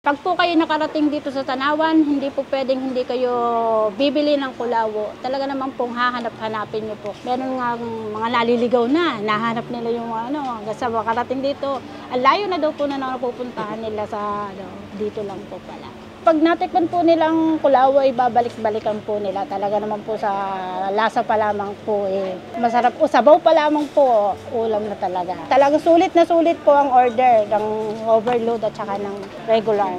Pag po kayo nakarating dito sa Tanawan, hindi po pwedeng hindi kayo bibili ng kulawo. Talaga naman pong hahanap-hanapin niyo po. Meron nga mga naliligaw na, nahanap nila yung hanggang sa makarating dito. Ang layo na daw po na napupuntahan nila sa dito lang po pala. Pag natikman po nilang kulawo, ay babalik-balikan po nila. Talaga naman po sa lasa pa lamang po masarap po. Sabaw pa lamang po, ulam na talaga. Talagang sulit na sulit po ang order ng overload at saka ng regular.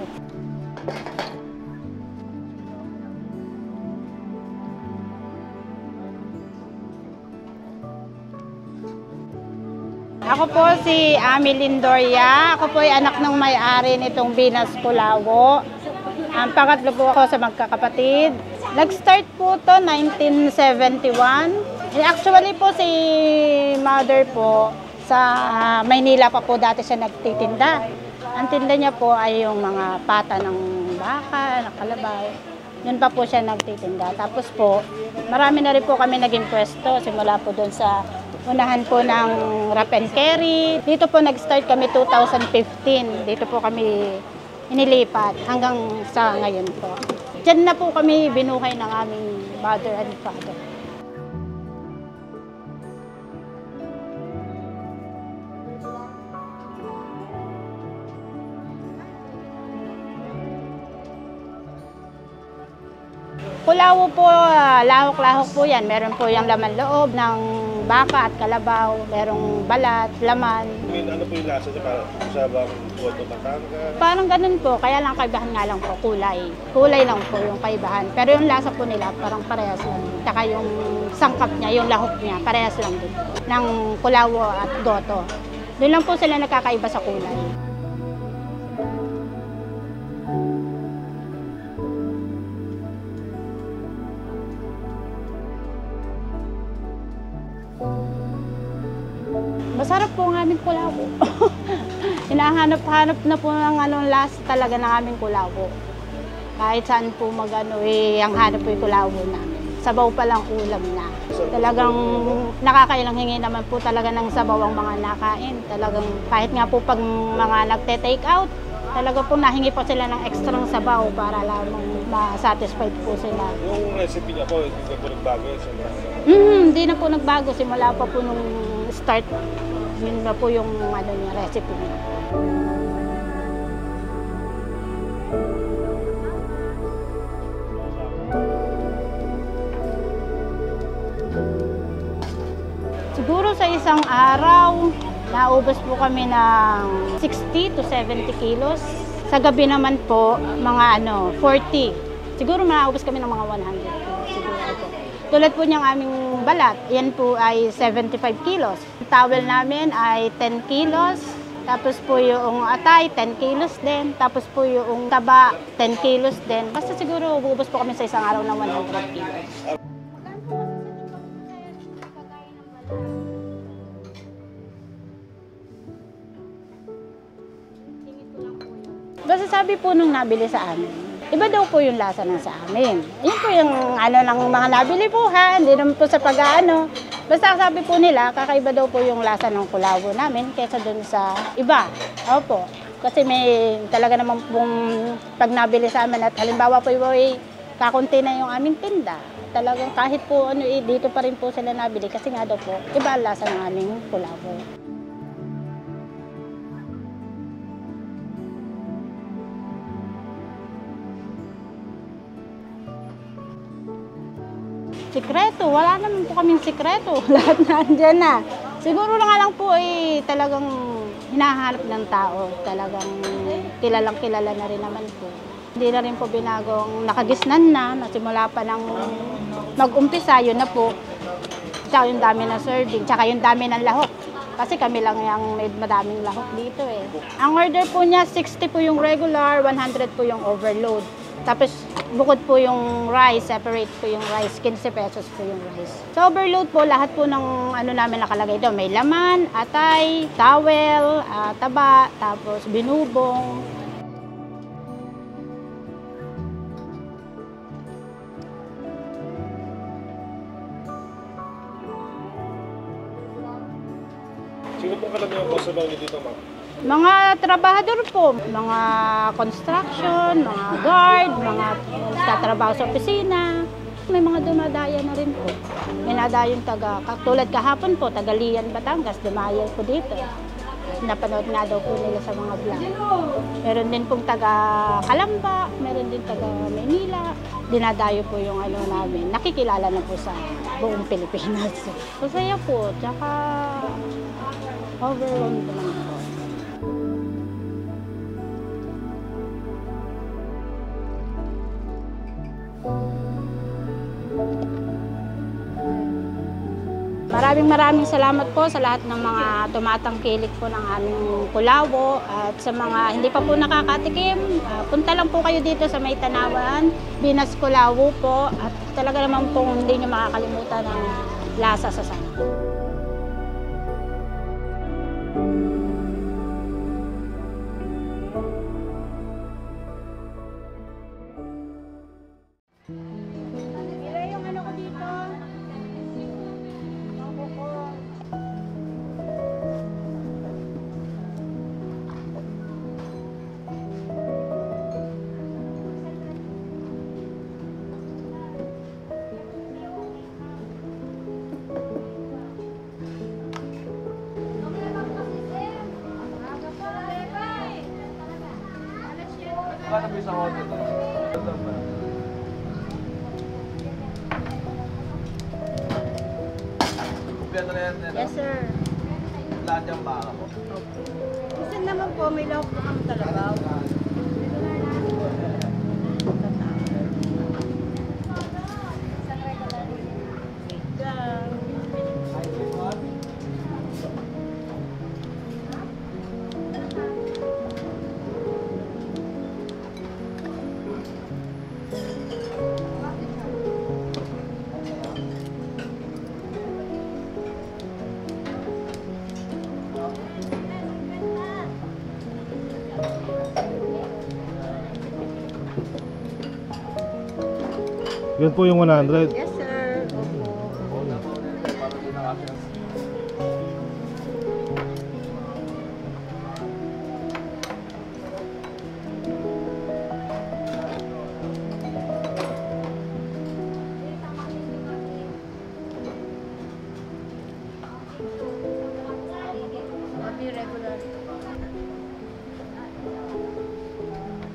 Ako po si Ami Lindoria. Ako po ay anak ng may-ari nitong Binas Kulawo. Ang pangatlo po ako sa magkakapatid. Nag-start po to 1971. Actually po si mother po sa Maynila pa po dati siya nagtitinda. Ang tinda niya po ay yung mga pata ng baka, ng kalabaw. Yun pa po siya nagtitinda. Tapos po, marami na rin po kami naging pwesto. Simula po doon sa unahan po ng wrap and carry. Dito po nag-start kami 2015. Dito po kami inilipat hanggang sa ngayon po. Diyan na po kami binuhay ng aming mother and father. Kulawo po, lahok-lahok po yan. Meron po yung laman loob ng baka at kalabaw. Merong balat, laman. Ano po yung lasa niya? Parang sa bang puwato ng karga? Parang ganun po. Kaya lang kaibahan nga lang po, kulay. Kulay lang po yung kaibahan. Pero yung lasa po nila parang parehas lang. Saka yung sangkap niya, yung lahok niya, parehas lang din po. Ng kulawo at goto. Doon lang po sila nakakaiba sa kulay. Masarap po ang aming kulawo. Hinahanap-hanap na po ng last talaga ng aming kulawo. Kahit saan po ang hanap po yung kulawo namin. Sabaw pa lang ulam na. Talagang nakakailang hingi naman po talaga ng sabaw ang mga nakain. Talagang kahit nga po pag mga nagte-take out, talaga po nahingi po sila ng ekstrang sabaw para lamang ma-satisfied po sila. Yung recipe niya po, hindi na po nagbago? Hindi na po nagbago. Simula pa po nung start. Yun na po yung recipe niya. Siguro sa isang araw, naubos po kami ng 60 to 70 kilos. Sa gabi naman po, mga 40. Siguro naubos kami ng mga 100 kilos. Siguro po. Tulad po niyang aming balat, yan po ay 75 kilos. Yung towel namin ay 10 kilos. Tapos po yung atay, 10 kilos din. Tapos po yung taba, 10 kilos din. Basta siguro ubos po kami sa isang araw ng 100 kilos. Basta sabi po nung nabili sa amin, iba daw po yung lasa ng sa amin. Yun po yung ng mga nabili po ha, hindi naman po sa pag-ano. Basta sabi po nila, kakaiba daw po yung lasa ng kulawo namin kaysa dun sa iba. Opo. Kasi may talaga naman pong pag nabili sa amin at halimbawa po kakunti na yung aming tinda. Talagang kahit po dito pa rin po sila nabili kasi nga daw po, iba ang lasa ng aming kulawo. Sikreto, wala naman po kaming sikreto. Lahat nandiyan na. Siguro lang po talagang hinahanap ng tao. Talagang kilalang kilala na rin naman po. Hindi na rin po binagong nakagisnan na. Nasimula pa ng mag-umpisa, yun na po. Tsaka yung dami na serving, tsaka yung dami ng lahok. Kasi kami lang yung may madaming lahok dito eh. Ang order po niya, 60 po yung regular, 100 po yung overload. Tapos bukod po yung rice, separate po yung rice, 15 pesos po yung rice. Sa overload po, lahat po ng namin nakalagay doon. May laman, atay, towel, taba, tapos binubong. Sino pong karamihan po sa bahay dito, ma'am? Mga trabahador po, mga construction, mga guard, mga tatrabaho sa opisina. May mga dumadaya na rin po. May nadayong katulad kahapon po, Tagalian, Batangas, dumayo po dito. Napanood nga daw po nila sa mga vlog. Meron din pong taga Kalamba, meron din taga Maynila. Dinadayo po yung ano namin. Nakikilala na po sa buong Pilipinas. Masaya po, tsaka overwhelmed naman po. Maraming salamat po sa lahat ng mga tumatangkilik po ng aming Kulawo at sa mga hindi pa po nakakatikim, punta lang po kayo dito sa May Tanawan, Binas Kulawo po at talaga naman po hindi nyo makakalimutan ang lasa sa sana. Yung ano ko dito? Wala na po isang hotel. Kumpleto na yan. Yes, sir. Lahat yung baka po. Kasi naman po, may lawak po kami talaga. Yun po yung 100. Yes, sir. Opo. Regular.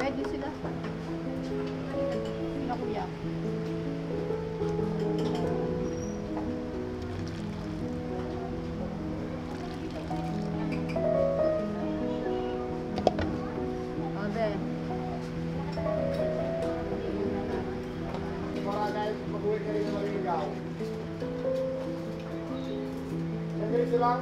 Ready sila. Sila kuya. Ode. Para dahil mag-uwi kayo na maligaw. Ganito lang.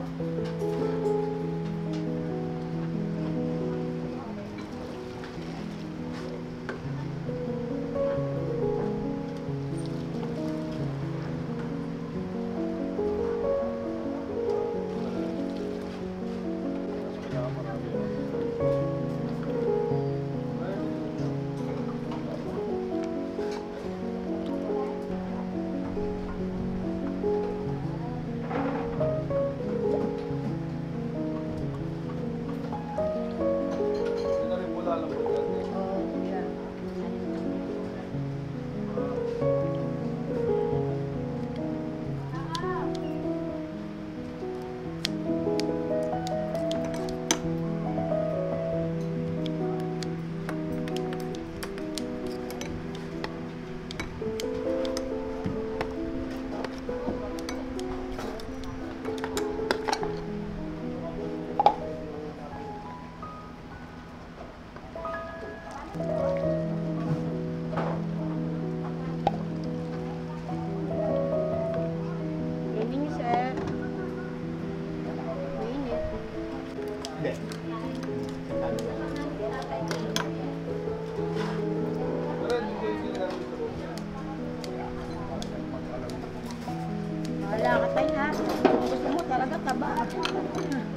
Wala ka tayo ha. Gusto mo talaga taba.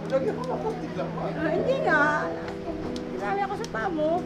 Lagyan ko kapatid lang. pa mo.